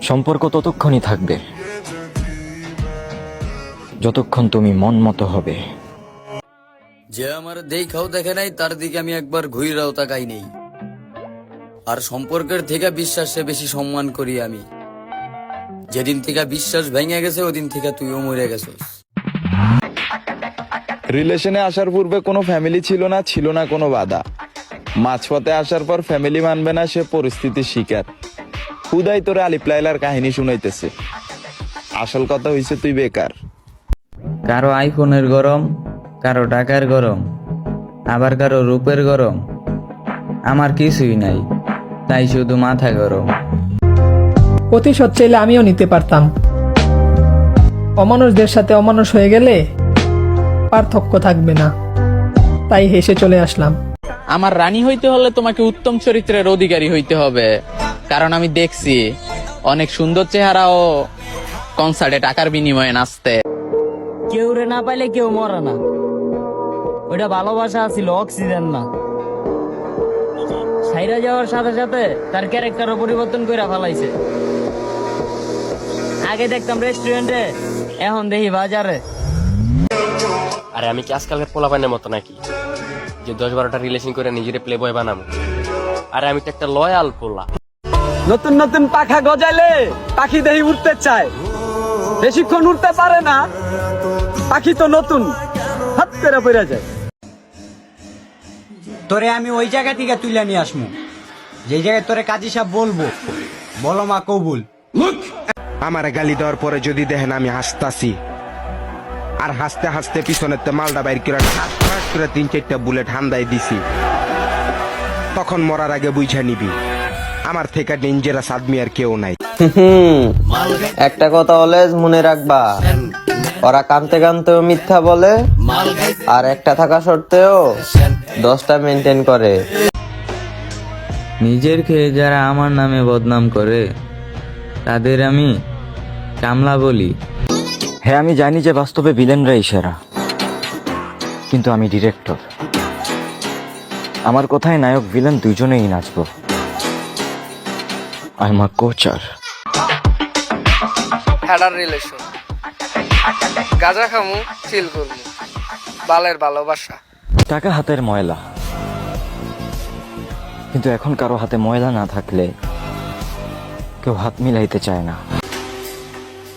সম্পর্ক ততক্ষণই থাকবে যতক্ষণ তুমি মন মতো হবে। যে আমার দেখাও দেখে নাই তার দিকে আমি একবার ঘুইরাও তাকাই নেই। আর সম্পর্কের থেকে বিশ্বাসে বেশি সম্মান করি আমি। যেদিন থেকে বিশ্বাস ভেঙে গেছে ওদিন থেকে তুইও মরে গেছিস। রিলেশনে আসার পূর্বে কোনো ফ্যামিলি ছিল না কোনো বাধা। মাঝপথে আসার পর ফ্যামিলি মানবে না, সে পরিস্থিতির শিকার। হুদাই তোরে আলিপ লায়লার কাহিনী শুনাইতেছে, আসল কথা হইছে তুই বেকার। কারো আইফোনের গরম, কারো টাকার গরম, আবার কারো রূপের গরম। আমার কিছুই নাই, তাই শুধু মাথা গরম। প্রতিশোধ চাইলে আমিও নিতে পারতাম। অমানুষদের সাথে অমানুষ হয়ে গেলে পার্থক্য থাকবে না, তাই হেসে চলে আসলাম। আমার রানী হইতে হলে তোমাকে উত্তম চরিত্রের অধিকারী হইতে হবে, কারণ আমি দেখছি অনেক সুন্দর চেহারাও কনসার্টে টাকার বিনিময়ে নাচতে। কেউ রে না পাইলে কেউ মরে না, ওইটা ভালোবাসা ছিল, অক্সিজেন না। সাইরা যাওয়ার সাথে সাথে তার ক্যারেক্টারও পরিবর্তন করে ফেলাইছে। আগে দেখতাম রেস্টুরেন্টে, এখন দেখি বাজারে। আরে আমি কি আজকালকার পোলাপানের মতো নাকি যে 10-12টা রিলেশন করে নিজের প্লে বয় বানাবো? আরে আমি তো একটা লয়াল পোলা। নতুন নতুন পাখা গজাইলে পাখি দেহি উঠতে চায়, বেশিক্ষণ উঠতে পারে না, পাখি তো নতুন হাত করে পড়ে যায়। তোরে আমি ওই জায়গা থেকে তুলে নিয়ে আসবো যে জায়গায় তোরে কাজী সাহেব বলবো, বলো মা কবুল। আমার গালি দেওয়ার পরে যদি দেখেন আমি হাসতাছি, আর হাসতে হাসতে পিছনের মালটা বাইর করে 3-4টা বুলেট হান্দাই দিছি, তখন মরার আগে বুঝা নিবি আমার থেকে ডেঞ্জারাস আদমি আর কেউ নাই। একটা কথা অলওয়েজ মনে রাখবা, ওরা কানতে কানতেও মিথ্যা বলে, আর একটা থাকা সত্ত্বেও 10টা মেনটেন করে। নিজের খেয়ে যারা আমার নামে বদনাম করে তাদের আমি কামলা বলি। হ্যাঁ, আমি জানি যে বাস্তবে ভিলেনরাই সেরা, কিন্তু আমি ডিরেক্টর। আমার কথায় নায়ক ভিলেন দুজনেই নাচবো। I am a coacher. হ্যাডার রিলেশন, গাঁজা খামু, চিল করমু, বালের ভালোবাসা। টাকা হাতের ময়লা, কিন্তু এখন কারো হাতে ময়লা না থাকলে কেউ হাত মিলাইতে চায় না।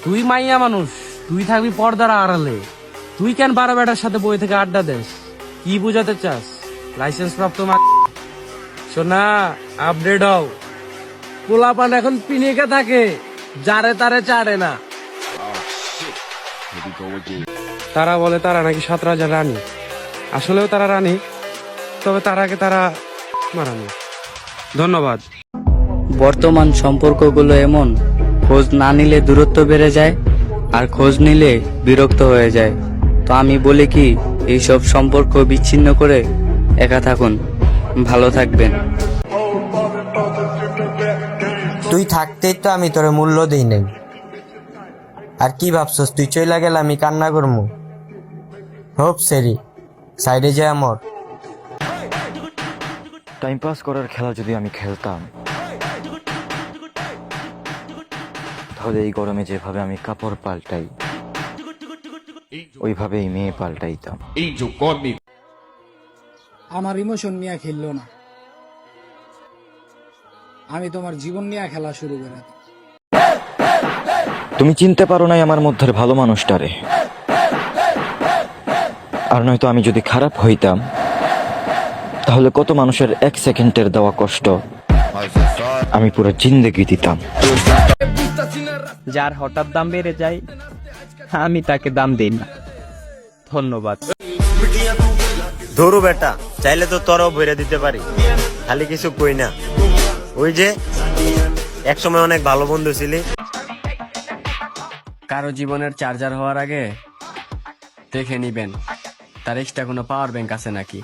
তুই মাইয়া মানুষ, তুই থাকবি পর্দার আড়ালে। তুই কেন বারো বেটার সাথে বই থেকে আড্ডা দেস? কি বুঝাতে চাস? লাইসেন্স প্রাপ্ত শোনা, আপডেট হও। পোলাপান এখন পিনিকে থাকে, যারে তারে চাড়ে না। তারা বলে তারা নাকি 7 রাজার রানী, আসলেও তারা রানী, তবে তার আগে তারা মারানি। ধন্যবাদ। বর্তমান সম্পর্কগুলো এমন, খোঁজ না নিলে দূরত্ব বেড়ে যায়, আর খোঁজ নিলে বিরক্ত হয়ে যায়। তো আমি বলি কি, এইসব সম্পর্ক বিচ্ছিন্ন করে একা থাকুন, ভালো থাকবেন। তুই থাকতেই তো আমি তোর মূল্য দিই নাই। আর কি ভাবছস তুই চইলা গেলে আমি কান্না করবো? হোপ সেরি সাইডে যায় আমার। টাইম পাস করার খেলা যদি আমি খেলতাম, তাহলে এই গরমে যেভাবে আমি কাপড় পাল্টাই ওইভাবেই মেয়ে পাল্টাইতাম। আমার ইমোশন নিয়ে খেললো না, আমি তোমার জীবন নিয়ে খেলা শুরু করে দিই। তুমি চিনতে পারো নাই আমার মধ্যের ভালো মানুষটারে। আর নয়তো আমি যদি খারাপ হইতাম, তাহলে কত মানুষের 1 সেকেন্ডের দেওয়া কষ্ট আমি পুরো জিন্দেগি দিতাম। যার হঠাৎ দাম বেড়ে যায়, আমি তাকে দাম দিই না। ধন্যবাদ। ধরু বেটা, চাইলে তো তোরও ভরে দিতে পারি, খালি কিছু কই না। ওই যে একসময় অনেক ভালো বন্ধু ছিলি। কারো জীবনের চার্জার হওয়ার আগে দেখে নিবেন তার এক্সট্রা কোনো পাওয়ার ব্যাংক আছে নাকি।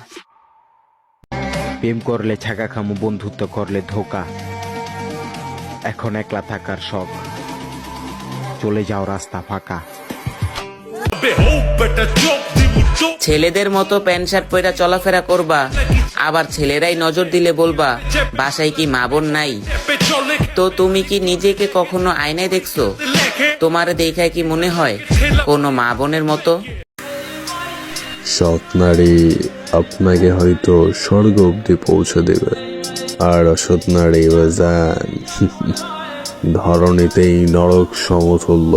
প্রেম করলে ছাকা খামু, বন্ধুত্ব করলে ধোকা। এখন একলা থাকার শখ, চলে যাও রাস্তা ফাঁকা। ছেলেদের মতো প্যান্ট শার্ট পরে চলাফেরা করবা, আবার ছেলেরাই নজর দিলে বলবা বাসায় কি মা বোন নাই। তো তুমি কি নিজেকে কখনো আয়নায় দেখছো? তোমার দেখায় কি মনে হয় কোনো মা বোনের মতো? সৎ নারী আপনাকে হয়তো স্বর্গ অব্দি পৌঁছে দেবে, আর অসৎ নারী যান ধরণীতেই নরক সমতুল্য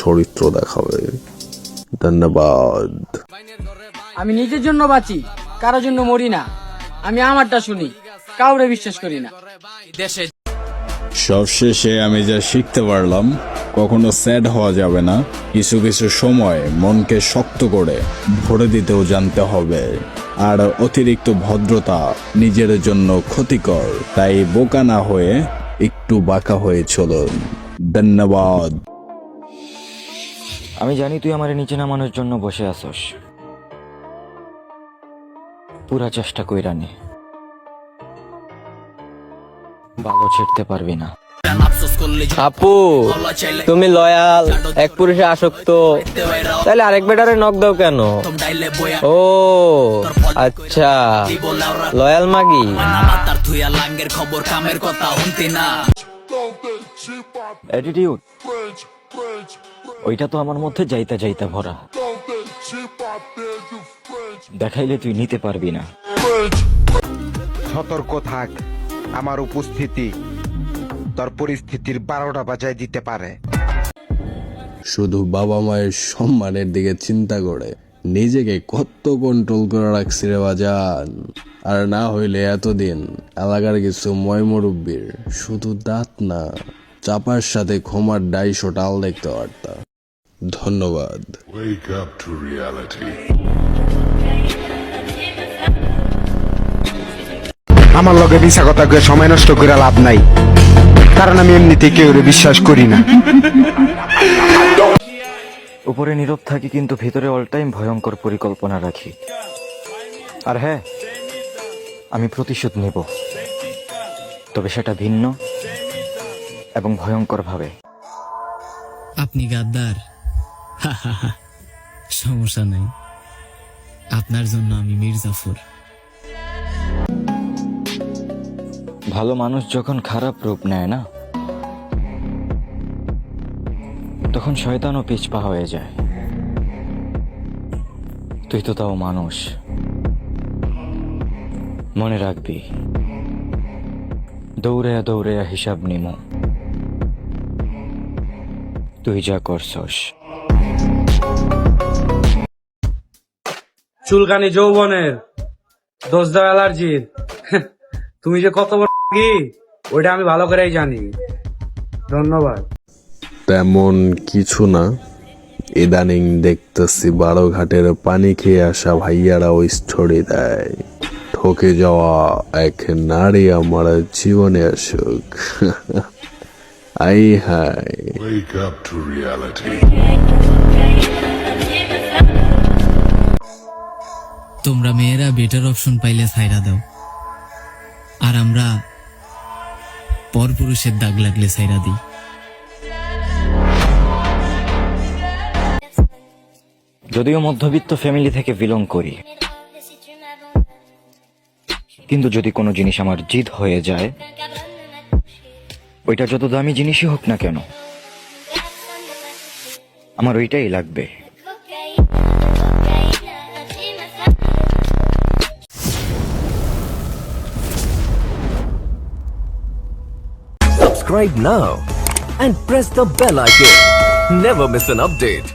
চরিত্র দেখাবে। ধন্যবাদ। আমি নিজের জন্য বাঁচি, কারোর জন্য মরি না। আমি আমারটা শুনি, কাউরে বিশ্বাস করি না। দেশে সবশেষে আমি যা শিখতে পারলাম, কখনো স্যাড হওয়া যাবে না। কিছু কিছু সময় মনকে শক্ত করে ভরে দিতেও জানতে হবে। আর অতিরিক্ত ভদ্রতা নিজের জন্য ক্ষতিকর, তাই বোকা না হয়ে একটু বাঁকা হয়ে চলুন। ধন্যবাদ। আমি জানি তুই আমার নিচে নামানোর জন্য বসে আসস, পুরা চেষ্টা কইরা নে, ভালো ছেড়তে পারবি না। আপু তুমি লয়াল, এক পুরুষে আসক্ত, তাহলে আরেক বেটারে নক দাও কেন? ও আচ্ছা, লয়াল মাগি। অ্যাটিটিউড ওইটা তো আমার মধ্যে যাইতা যাইতা ভরা, দেখাইলে তুই নিতে পারবি না। সতর্ক থাক, আমার উপস্থিতি তোর পরিস্থিতির 12টা বাজায় দিতে পারে। শুধু বাবা মায়ের সম্মানের দিকে চিন্তা করে নিজেকে কত কন্ট্রোল করে রাখছি রে বাজান। আর না হইলে এতদিন এলাকার কিছু ময়মুরব্বীর শুধু দাঁত না, চাপার সাথে ক্ষমার 250 টাল দেখতে পারতাম। ধন্যবাদ। আমার লগে মিশা কথা কয়ে সময় নষ্ট করে লাভ নাই, কারণ আমি এমনিতে কেউ বিশ্বাস করি না। উপরে নীরব থাকি কিন্তু ভিতরে অল টাইম ভয়ঙ্কর পরিকল্পনা রাখি। আর হ্যাঁ, আমি প্রতিশোধ নেব, তবে সেটা ভিন্ন এবং ভয়ঙ্কর ভাবে। আপনি গাদ্দার? সমস্যা নাই, আপনার জন্য আমি মির্জাফর। ভালো মানুষ যখন খারাপ রূপ নেয় না, তখন শয়তানও পিছপা হয়ে যায়। তুই তো তাও মানুষ, মনে রাখবি, দৌড়ে দৌড়ে হিসাব নিমো তুই যা করছস। চুলকানি যৌবনের, দোষ দাও অ্যালার্জির। তুমি যে কত বড় কি ওইটা আমি ভালো করেই জানি। ধন্যবাদ। তেমন কিছু না, ইদানিং দেখতেছি 12 ঘাটের পানি খেয়ে আসা ভাইয়ারাও স্টোরি দেয়, ঠকে যাওয়া এক নারী আমার জীবনে আসুক। আই হাই, তোমরা মেয়েরা বেটার অপশন পাইলে ছাইরা দাও, আর আমরা পরপুরুষের দাগ লাগলে ছাইরা দিই। যদিও মধ্যবিত্ত ফ্যামিলি থেকে বিলং করি, কিন্তু যদি কোনো জিনিস আমার জিদ হয়ে যায়, ওইটা যত দামি জিনিসই হোক না কেন, আমার ওইটাই লাগবে। Subscribe now and press the bell icon. Never miss an update.